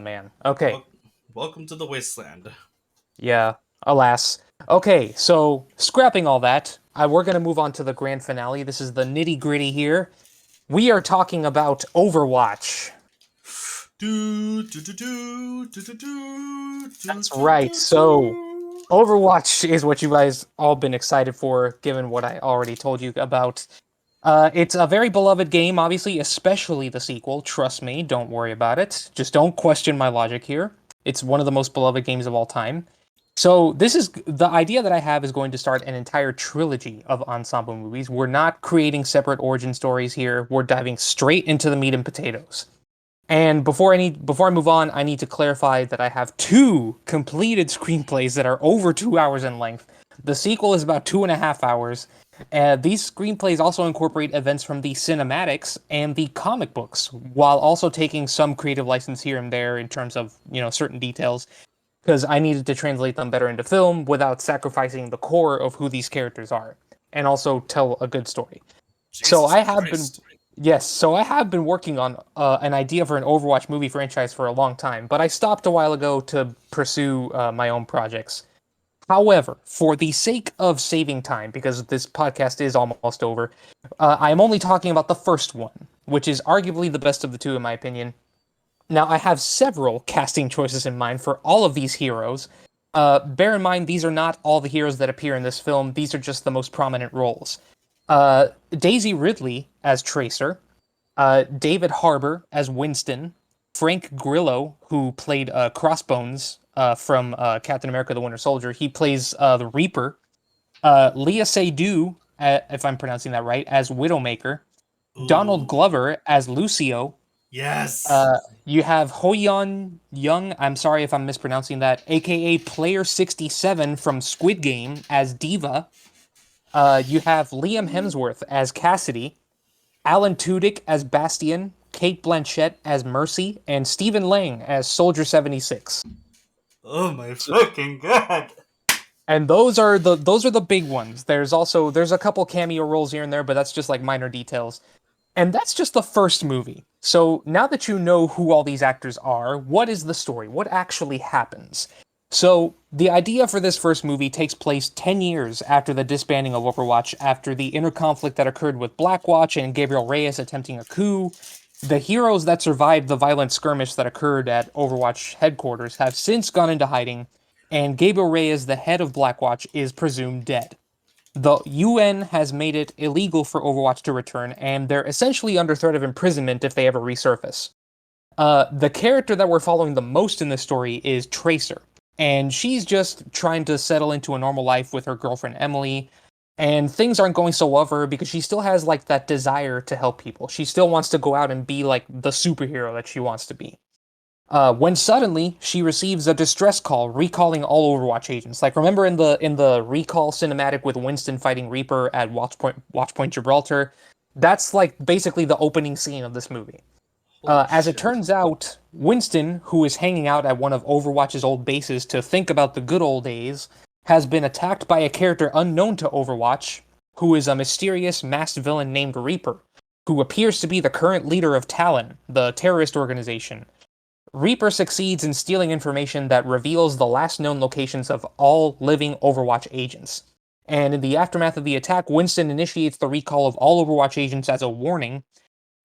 man. Okay. Wel- Welcome to the Wasteland. Yeah. Alas. Okay, so scrapping all that, we're going to move on to the grand finale. This is the nitty-gritty here. We are talking about Overwatch. Do do do do do do do do That's do right. do So, do. Overwatch is what you guys all been excited for, given what I already told you about. It's a very beloved game, obviously, especially the sequel. Trust me, don't worry about it. Just don't question my logic here. It's one of the most beloved games of all time. So this is the idea that I have is going to start an entire trilogy of ensemble movies. We're not creating separate origin stories here. We're diving straight into the meat and potatoes. And before I move on, I need to clarify that I have two completed screenplays that are over 2 hours in length. The sequel is about 2.5 hours. These screenplays also incorporate events from the cinematics and the comic books, while also taking some creative license here and there in terms of certain details, because I needed to translate them better into film without sacrificing the core of who these characters are, and also tell a good story. So Jesus I have been, Christ. yes, so I have been working on an idea for an Overwatch movie franchise for a long time, but I stopped a while ago to pursue my own projects. However, for the sake of saving time, because this podcast is almost over, I'm only talking about the first one, which is arguably the best of the two, in my opinion. Now, I have several casting choices in mind for all of these heroes. Bear in mind, these are not all the heroes that appear in this film, these are just the most prominent roles. Daisy Ridley as Tracer, David Harbour as Winston, Frank Grillo, who played Crossbones from Captain America: The Winter Soldier, he plays the Reaper. Leah Seydoux, if I'm pronouncing that right, as Widowmaker. Donald Ooh. Glover as Lucio. Yes. You have Hoyeon Young, I'm sorry if I'm mispronouncing that, aka Player 67 from Squid Game as Diva. You have Liam Hemsworth as Cassidy. Alan Tudyk as Bastion, Kate Blanchett as Mercy, and Stephen Lang as Soldier 76. Oh my fucking god. And those are the big ones. There's a couple cameo roles here and there, but that's just like minor details. And that's just the first movie. So now that you know who all these actors are, what is the story? What actually happens? So the idea for this first movie takes place 10 years after the disbanding of Overwatch, after the inner conflict that occurred with Blackwatch and Gabriel Reyes attempting a coup. The heroes that survived the violent skirmish that occurred at Overwatch headquarters have since gone into hiding, and Gabriel Reyes, the head of Blackwatch, is presumed dead. The UN has made it illegal for Overwatch to return, and they're essentially under threat of imprisonment if they ever resurface. The character that we're following the most in this story is Tracer, and she's just trying to settle into a normal life with her girlfriend Emily, and things aren't going so well for her because she still has like that desire to help people. She still wants to go out and be like the superhero that she wants to be. When suddenly she receives a distress call recalling all Overwatch agents. Like remember in the recall cinematic with Winston fighting Reaper at Watchpoint Gibraltar? That's like basically the opening scene of this movie. Holy As it shit. turns out, Winston, who is hanging out at one of Overwatch's old bases to think about the good old days, has been attacked by a character unknown to Overwatch, who is a mysterious masked villain named Reaper, who appears to be the current leader of Talon, the terrorist organization. Reaper succeeds in stealing information that reveals the last known locations of all living Overwatch agents. And in the aftermath of the attack, Winston initiates the recall of all Overwatch agents as a warning,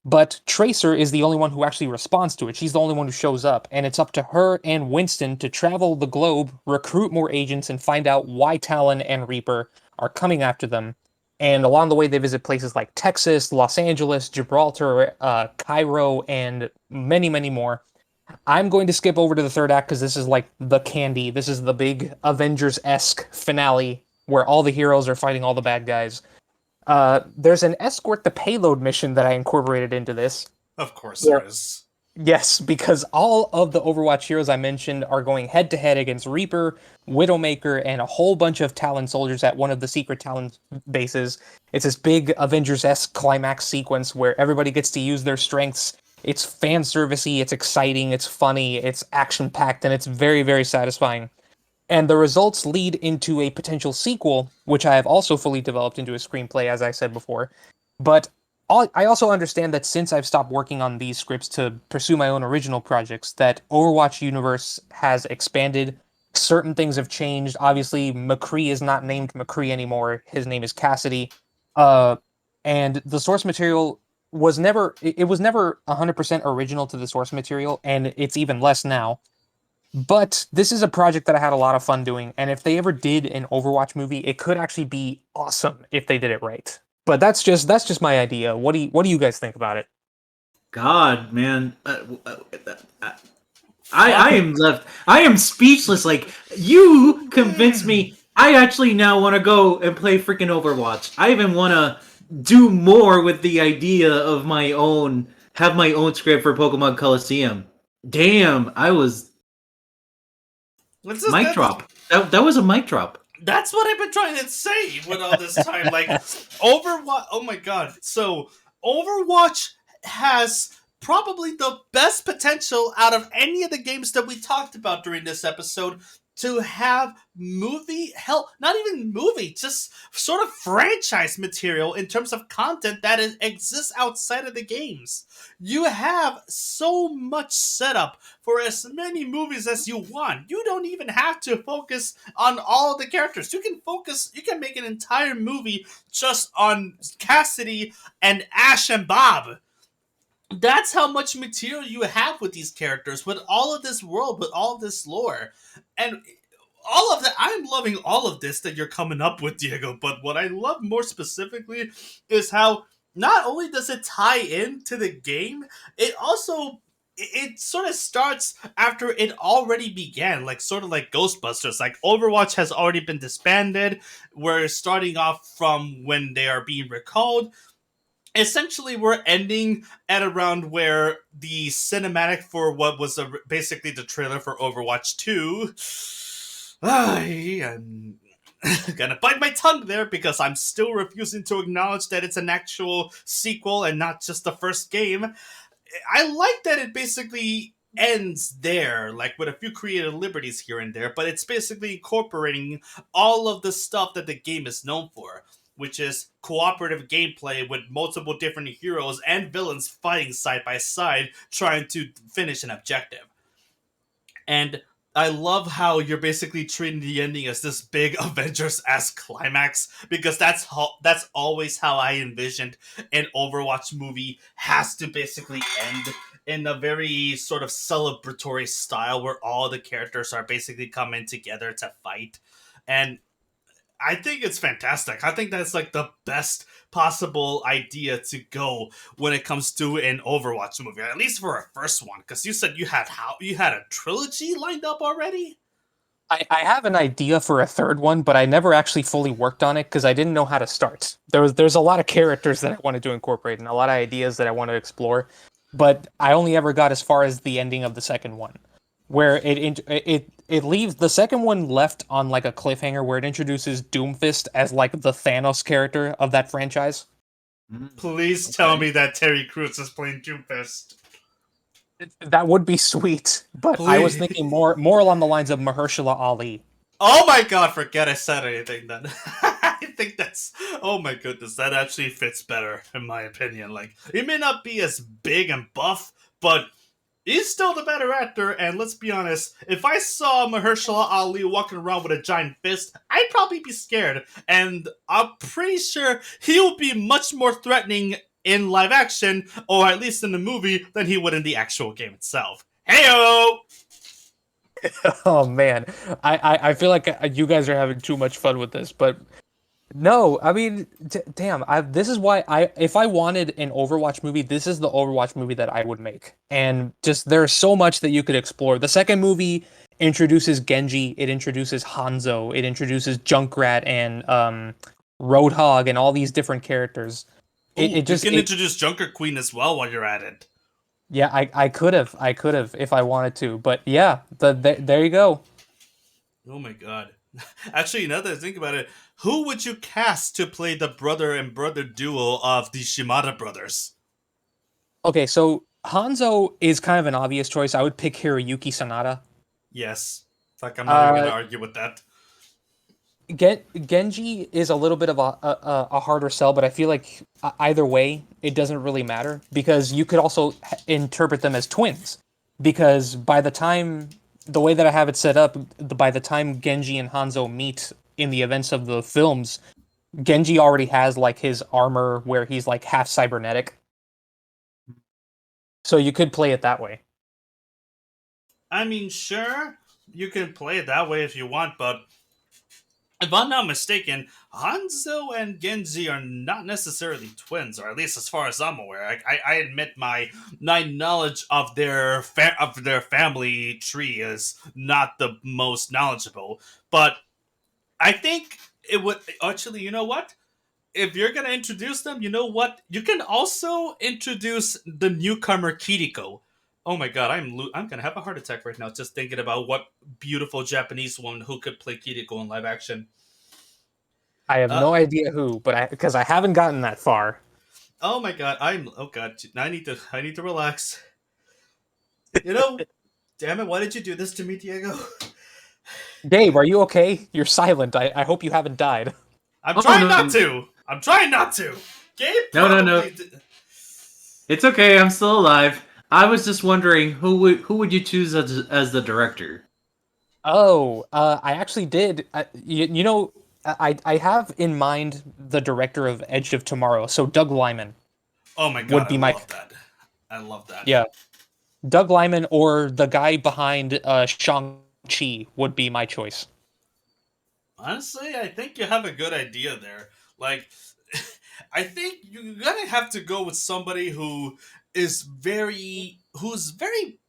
but Tracer is the only one who actually responds to it. She's the only one who shows up, and it's up to her and Winston to travel the globe, recruit more agents, and find out why Talon and Reaper are coming after them. And along the way, they visit places like Texas, Los Angeles, Gibraltar, Cairo, and many, many more. I'm going to skip over to the third act because this is like the candy. This is the big Avengers-esque finale where all the heroes are fighting all the bad guys. There's an escort the payload mission that I incorporated into this. Of course there Where, is. yes, because all of the Overwatch heroes I mentioned are going head to head against Reaper, Widowmaker, and a whole bunch of Talon soldiers at one of the secret Talon bases. It's this big Avengers-esque climax sequence where everybody gets to use their strengths. It's fan servicey, it's exciting, it's funny, it's action packed, and it's very, very satisfying. And the results lead into a potential sequel, which I have also fully developed into a screenplay, as I said before. But I also understand that since I've stopped working on these scripts to pursue my own original projects, that Overwatch universe has expanded. Certain things have changed. Obviously, McCree is not named McCree anymore. His name is Cassidy. Uh, and the source material it was never 100% original to the source material, and it's even less now. But this is a project that I had a lot of fun doing, and if they ever did an Overwatch movie, it could actually be awesome if they did it right. But that's just my idea. What do you guys think about it? God, man, I am left. I am speechless. Like you convinced me. I actually now want to go and play freaking Overwatch. I even want to do more with the idea of my own. Have my own script for Pokemon Coliseum. Damn, I was What's this, mic drop. That was a mic drop. that's what I've been trying to say with all this time. Like, Overwatch. Oh my god. So, Overwatch has probably the best potential out of any of the games that we talked about during this episode to have movie, hell, not even movie, just sort of franchise material in terms of content that exists outside of the games. You have so much setup for as many movies as you want. You don't even have to focus on all of the characters. You can make an entire movie just on Cassidy and Ash and Bob. That's how much material you have with these characters, with all of this world, with all of this lore. And all of that, I'm loving all of this that you're coming up with, Diego. But what I love more specifically is how not only does it tie into the game, it also it sort of starts after it already began, like sort of like Ghostbusters. Like Overwatch has already been disbanded. We're starting off from when they are being recalled. Essentially, we're ending at around where the cinematic for what was basically the trailer for Overwatch 2. I'm gonna bite my tongue there because I'm still refusing to acknowledge that it's an actual sequel and not just the first game. I like that it basically ends there, like with a few creative liberties here and there, but it's basically incorporating all of the stuff that the game is known for, which is cooperative gameplay with multiple different heroes and villains fighting side by side, trying to finish an objective. And I love how you're basically treating the ending as this big Avengers-esque climax, because that's always how I envisioned an Overwatch movie has to basically end, in a very sort of celebratory style where all the characters are basically coming together to fight. And I think it's fantastic. I think that's like the best possible idea to go when it comes to an Overwatch movie, at least for a first one. Because you said you had a trilogy lined up already. I have an idea for a third one, but I never actually fully worked on it because I didn't know how to start. There's a lot of characters that I wanted to incorporate and a lot of ideas that I want to explore, but I only ever got as far as the ending of the second one, where it leaves the second one left on like a cliffhanger where it introduces Doomfist as like the Thanos character of that franchise. Please tell me that Terry Crews is playing Doomfist. That would be sweet, but I was Please. thinking more along the lines of Mahershala Ali. Oh my god, forget I said anything then. I think that's. Oh my goodness, that actually fits better, in my opinion. Like, he may not be as big and buff, but he's still the better actor, and let's be honest, if I saw Mahershala Ali walking around with a giant fist, I'd probably be scared, and I'm pretty sure he'll be much more threatening in live action, or at least in the movie, than he would in the actual game itself. Heyo! Oh man, I feel like you guys are having too much fun with this, but no, I mean, damn, this is why if I wanted an Overwatch movie, this is the Overwatch movie that I would make. And just there's so much that you could explore. The second movie introduces Genji, it introduces Hanzo, it introduces Junkrat and Roadhog and all these different characters. Ooh, It you just can introduce Junker Queen as well while you're at it. yeah, I could have if I wanted to, but yeah, there you go. Oh my god. Actually, now that I think about it, who would you cast to play the brother and brother duo of the Shimada brothers? Okay, so Hanzo is kind of an obvious choice. I would pick Hiroyuki Sanada. Yes. Like, I'm not even Uh, gonna argue with that. Genji is a little bit of a harder sell, but I feel like either way, it doesn't really matter because you could also interpret them as twins. Because by the time the way that I have it set up, by the time Genji and Hanzo meet in the events of the films, Genji already has like his armor where he's like half cybernetic. So you could play it that way. I mean, sure, you can play it that way if you want, but if I'm not mistaken, Hanzo and Genji are not necessarily twins, or at least as far as I'm aware. I admit my knowledge of their family tree is not the most knowledgeable, but I think it would actually. You know what? If you're gonna introduce them, you know what? You can also introduce the newcomer Kiriko. Oh my god, I'm gonna have a heart attack right now just thinking about what beautiful Japanese woman who could play Kiriko in live action. I have Uh, no idea who, but because I haven't gotten that far. oh my god, oh god, I need to relax. You know, damn it, why did you do this to me, Diego? Gabe, are you okay? You're silent. I hope you haven't died. I'm Oh trying not no, to. I'm trying not to. Gabe no. probably did. It's okay. I'm still alive. I was just wondering who would you choose as the director? Oh, I actually did. You know, I have in mind the director of Edge of Tomorrow. So Doug Liman Oh my god, would I be my love that. I love that. yeah. Doug Liman or the guy behind Shang-Chi would be my choice. Honestly, I think you have a good idea there. Like, I think you're gonna have to go with somebody who's very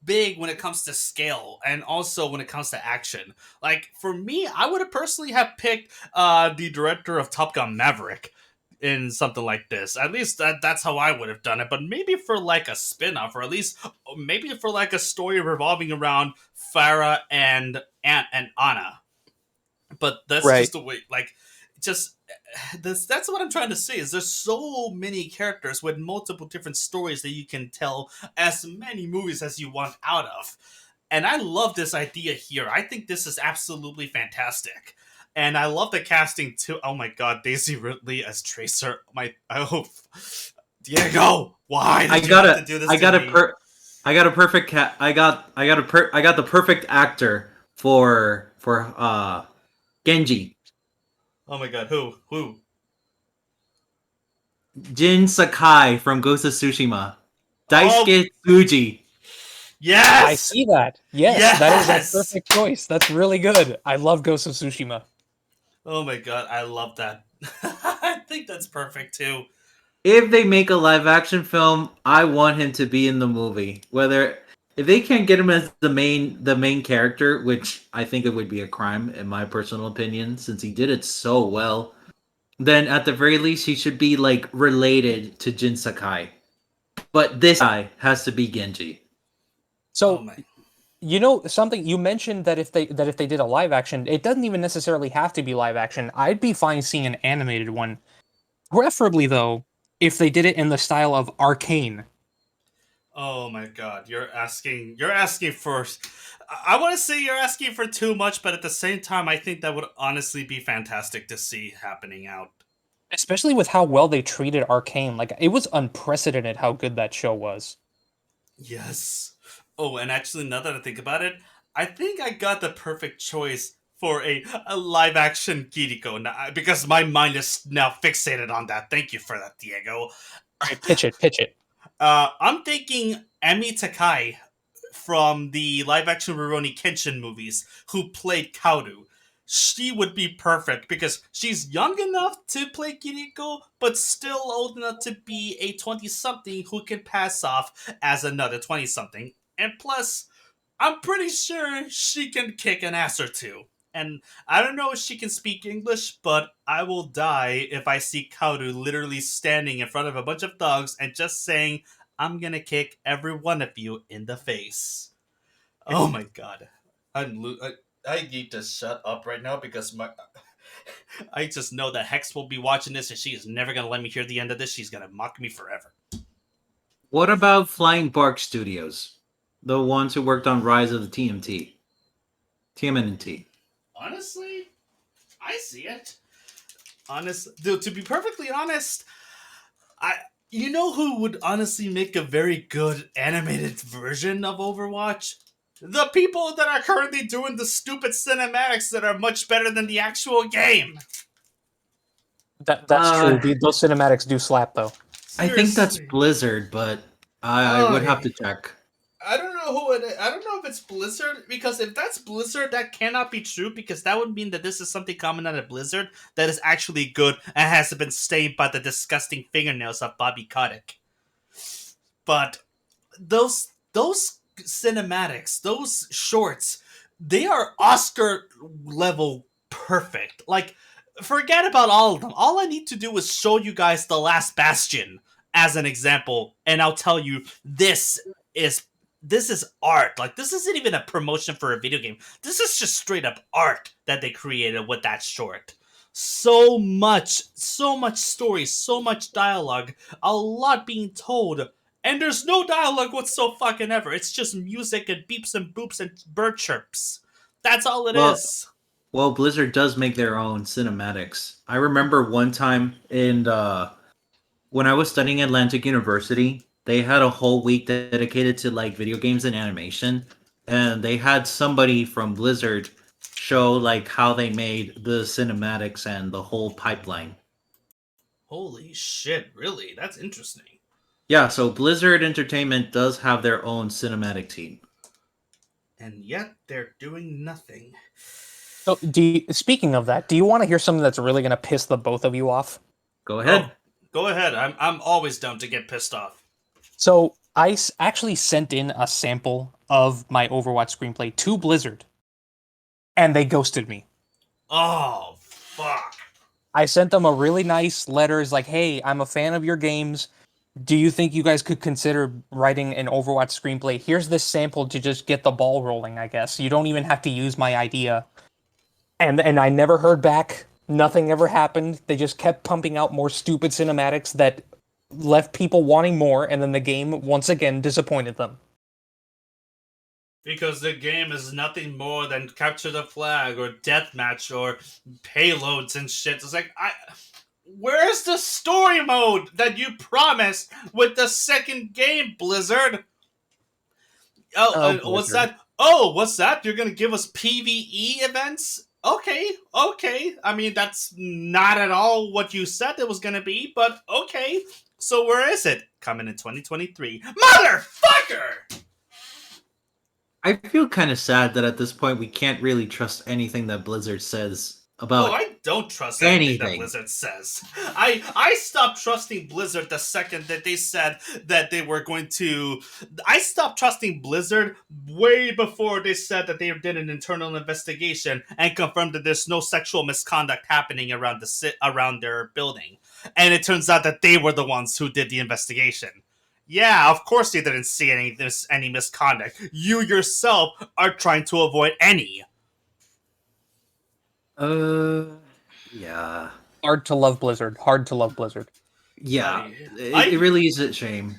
big when it comes to scale and also when it comes to action. Like for me, I would have personally have picked the director of Top Gun Maverick in something like this. At least that's how I would have done it. But maybe for like a spin-off, or at least maybe for like a story revolving around Farah and Anna, but that's Right. just the way, like, just that's what I'm trying to say is there's so many characters with multiple different stories that you can tell as many movies as you want out of, and I love this idea here. I think this is absolutely fantastic, and I love the casting too. Oh my god, Daisy Ridley as Tracer. I hope. Diego, why I did you got have a to do this I to got a me? per I got a perfect cat. I got the perfect actor for Genji. Oh my god, who? Jin Sakai from Ghost of Tsushima. Oh Daisuke Tsuji. I yes, see that. Yes, that is a yes. perfect choice. That's really good. I love Ghost of Tsushima. Oh my god, I love that. I think that's perfect too. If they make a live action film, I want him to be in the movie. Whether if they can't get him as the main character, which I think it would be a crime in my personal opinion, since he did it so well, then at the very least he should be like related to Jin Sakai. But this guy has to be Genji. Oh So, my. you know something you mentioned that if they did a live action, it doesn't even necessarily have to be live action. I'd be fine seeing an animated one. Preferably though, if they did it in the style of Arcane. Oh my god, you're asking for I want to say you're asking for too much, but at the same time I think that would honestly be fantastic to see happening out. Especially with how well they treated Arcane. Like it was unprecedented how good that show was. Yes. Oh, and actually now that I think about it, I think I got the perfect choice for a live action Kiriko now, because my mind is now fixated on that. Thank you for that, Diego. All right, pitch it, pitch it. I'm thinking Emi Takai from the live action Rurouni Kenshin movies who played Kaoru. She would be perfect because she's young enough to play Kiriko, but still old enough to be a 20 something who can pass off as another 20 something. And plus, I'm pretty sure she can kick an ass or two. And I don't know if she can speak English, but I will die if I see Kaoru literally standing in front of a bunch of thugs and just saying, I'm gonna kick every one of you in the face. Oh my god. I need to shut up right now because my I just know that Hex will be watching this and she is never gonna let me hear the end of this. She's gonna mock me forever. What about Flying Bark Studios? The ones who worked on Rise of the TMNT. Honestly, I see it. To be perfectly honest, you know who would honestly make a very good animated version of Overwatch? The people that are currently doing the stupid cinematics that are much better than the actual game. That's true. Those cinematics do slap, though. I think that's Seriously. Blizzard, but I would have to check. I don't know who it is. I don't know if it's Blizzard, because if that's Blizzard, that cannot be true, because that would mean that this is something common out of Blizzard that is actually good and hasn't been stained by the disgusting fingernails of Bobby Kotick. But those cinematics, those shorts, they are Oscar level perfect. Like, forget about all of them. All I need to do is show you guys The Last Bastion as an example, and I'll tell you is this is art. Like, this isn't even a promotion for a video game. This is just straight up art that they created with that short. So much story, so much dialogue, a lot being told, and there's no dialogue whatsoever fucking ever. It's just music and beeps and boops and bird chirps. That's all it is. Well, Blizzard does make their own cinematics. I remember one time when I was studying at Atlantic University, they had a whole week dedicated to like video games and animation, and they had somebody from Blizzard show like how they made the cinematics and the whole pipeline. Holy shit, really? That's interesting. Yeah, so Blizzard Entertainment does have their own cinematic team. And yet they're doing nothing. So, speaking of that, do you want to hear something that's really going to piss the both of you off? Go ahead. Oh, go ahead. I'm always down to get pissed off. So, I actually sent in a sample of my Overwatch screenplay to Blizzard, and they ghosted me. Oh, fuck. I sent them a really nice letter. It's like, hey, I'm a fan of your games. Do you think you guys could consider writing an Overwatch screenplay? Here's this sample to just get the ball rolling, I guess. You don't even have to use my idea. And I never heard back. Nothing ever happened. They just kept pumping out more stupid cinematics that left people wanting more, and then the game once again disappointed them. Because the game is nothing more than capture the flag or deathmatch or payloads and shit. It's like, where's the story mode that you promised with the second game, Blizzard? What's that? Oh, what's that? You're gonna give us PvE events? Okay. I mean, that's not at all what you said it was gonna be, but okay. So where is it? Coming in 2023. Motherfucker! I feel kind of sad that at this point we can't really trust anything that Blizzard says about I don't trust anything that Blizzard says. I stopped trusting Blizzard the second that they said that they were going to... I stopped trusting Blizzard way before they said that they did an internal investigation and confirmed that there's no sexual misconduct happening around their building. And it turns out that they were the ones who did the investigation. Yeah, of course they didn't see any misconduct. You yourself are trying to avoid any. Yeah. Hard to love Blizzard. Yeah, it really is a shame.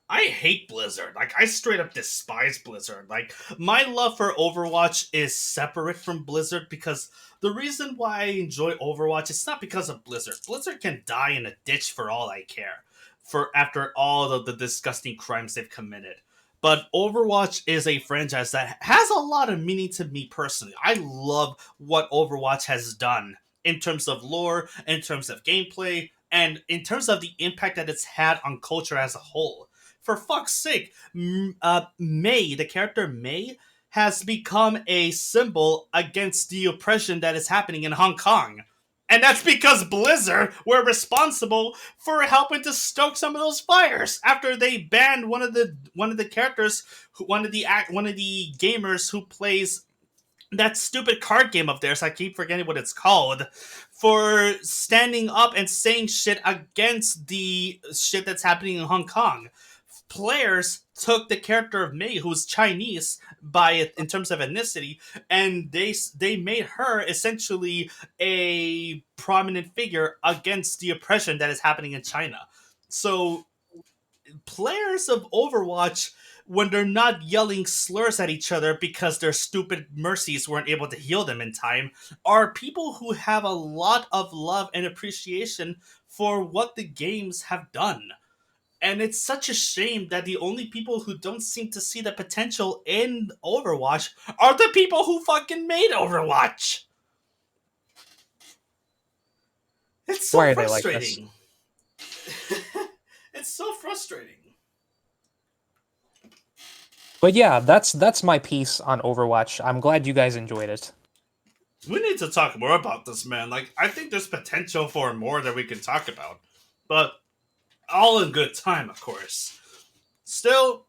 I hate Blizzard. Like, I straight up despise Blizzard. Like, my love for Overwatch is separate from Blizzard, because the reason why I enjoy Overwatch is not because of Blizzard. Blizzard can die in a ditch for all I care, after all of the disgusting crimes they've committed. But Overwatch is a franchise that has a lot of meaning to me personally. I love what Overwatch has done in terms of lore, in terms of gameplay, and in terms of the impact that it's had on culture as a whole. For fuck's sake, Mei, the character Mei, has become a symbol against the oppression that is happening in Hong Kong. And that's because Blizzard were responsible for helping to stoke some of those fires after they banned one of the characters, one of the gamers who plays that stupid card game of theirs. I keep forgetting what it's called, for standing up and saying shit against the shit that's happening in Hong Kong. Players took the character of Mei, who's Chinese in terms of ethnicity, and they made her essentially a prominent figure against the oppression that is happening in China. So players of Overwatch, when they're not yelling slurs at each other because their stupid mercies weren't able to heal them in time, are people who have a lot of love and appreciation for what the games have done. And it's such a shame that the only people who don't seem to see the potential in Overwatch are the people who fucking made Overwatch. It's Why so are they like this? frustrating. It's so frustrating. But yeah, that's my piece on Overwatch. I'm glad you guys enjoyed it. We need to talk more about this, man. Like, I think there's potential for more that we can talk about. But all in good time, of course. Still,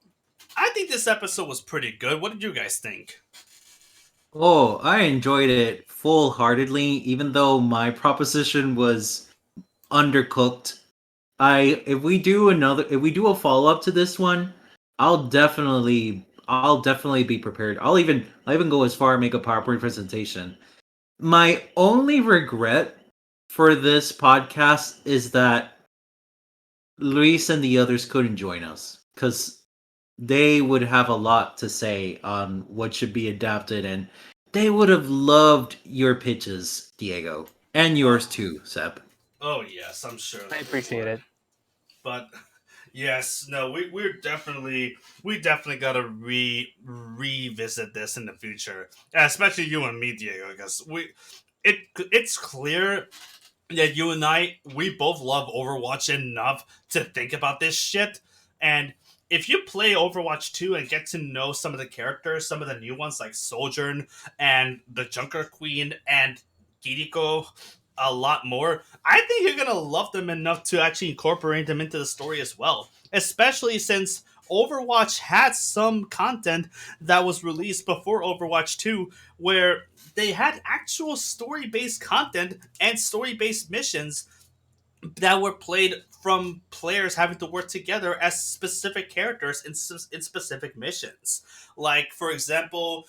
I think this episode was pretty good. What did you guys think? Oh, I enjoyed it full-heartedly, even though my proposition was undercooked. If we do a follow-up to this one, I'll definitely be prepared. I'll even go as far and make a PowerPoint presentation. My only regret for this podcast is that Luis and the others couldn't join us because they would have a lot to say on what should be adapted, and they would have loved your pitches, Diego, and yours Oh, too, Seb. oh yes, I'm sure I that they appreciate would. it. But yes, no, we definitely gotta revisit this in the future, especially you and me, Diego, because it's clear that you and we both love Overwatch enough to think about this shit. And if you play Overwatch 2 and get to know some of the characters, some of the new ones like Sojourn and the Junker Queen and Kiriko a lot more, I think you're gonna love them enough to actually incorporate them into the story as well. Especially since Overwatch had some content that was released before Overwatch 2 where they had actual story based content and story based missions that were played from players having to work together as specific characters in specific missions. Like, for example,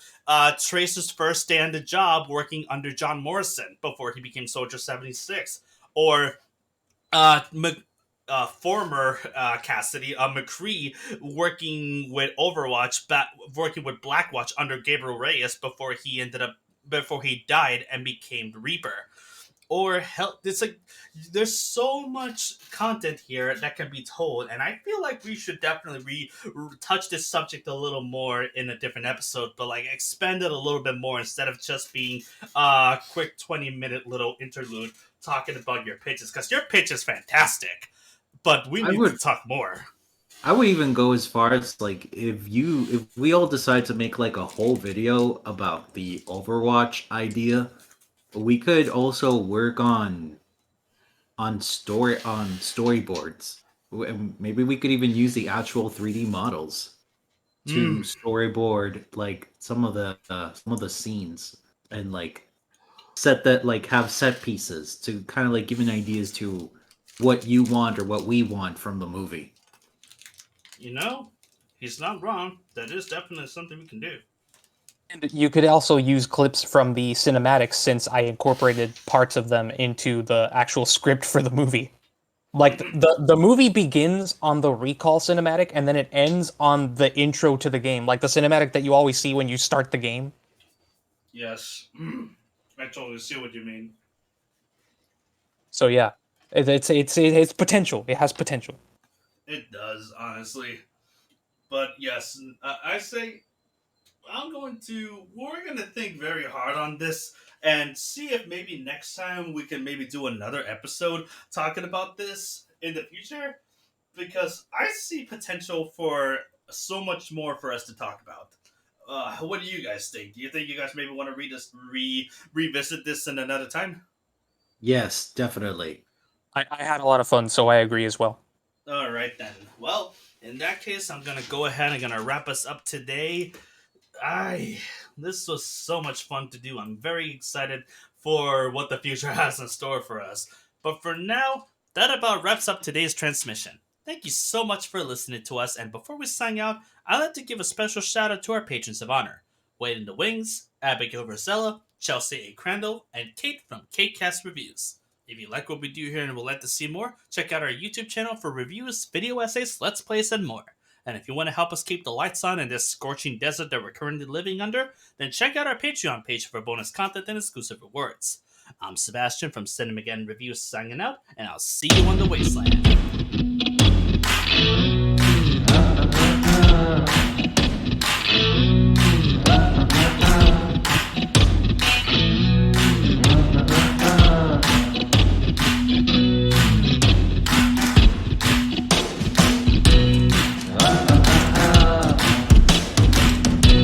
Tracer's first day on the job working under John Morrison before he became Soldier 76. Or former Cassidy, McCree, working with Blackwatch under Gabriel Reyes before he died and became the Reaper. Or hell, it's like there's so much content here that can be told, and I feel like we should definitely touch this subject a little more in a different episode, but like expand it a little bit more instead of just being a quick 20-minute little interlude talking about your pitches, because your pitch is fantastic, but we I need to would talk more. I would even go as far as like if we all decide to make like a whole video about the Overwatch idea, we could also work on storyboards. And maybe we could even use the actual 3D models to Mm, storyboard like some of the scenes and like have set pieces to kind of like give an ideas to what you want or what we want from the movie. you know, he's not wrong. That is definitely something we can do. And you could also use clips from the cinematics since I incorporated parts of them into the actual script for the movie. Like the movie begins on the recall cinematic and then it ends on the intro to the game, like the cinematic that you always see when you start the game. Yes, I totally see what you mean. So yeah, it's potential. It has potential. It does, honestly. But yes, I say we're going to think very hard on this and see if maybe next time we can maybe do another episode talking about this in the future, because I see potential for so much more for us to talk about. What do you guys think? Do you think you guys maybe want to revisit this in another time? Yes, definitely. I had a lot of fun, so I agree as well. All right then. Well, in that case, I'm gonna go ahead and gonna wrap us up today. I This was so much fun to do. I'm very excited for what the future has in store for us. But for now, that about wraps up today's transmission. Thank you so much for listening to us, and before we sign out, I'd like to give a special shout out to our patrons of honor. Wait in the Wings, Abigail Verzella, Chelsea A. Crandall, and Kate from KateCast Reviews. If you like what we do here and would like to see more, check out our YouTube channel for reviews, video essays, let's plays, and more. And if you want to help us keep the lights on in this scorching desert that we're currently living under, then check out our Patreon page for bonus content and exclusive rewards. I'm Sebastian from Cinemageddon Reviews signing out, and I'll see you on the Wasteland.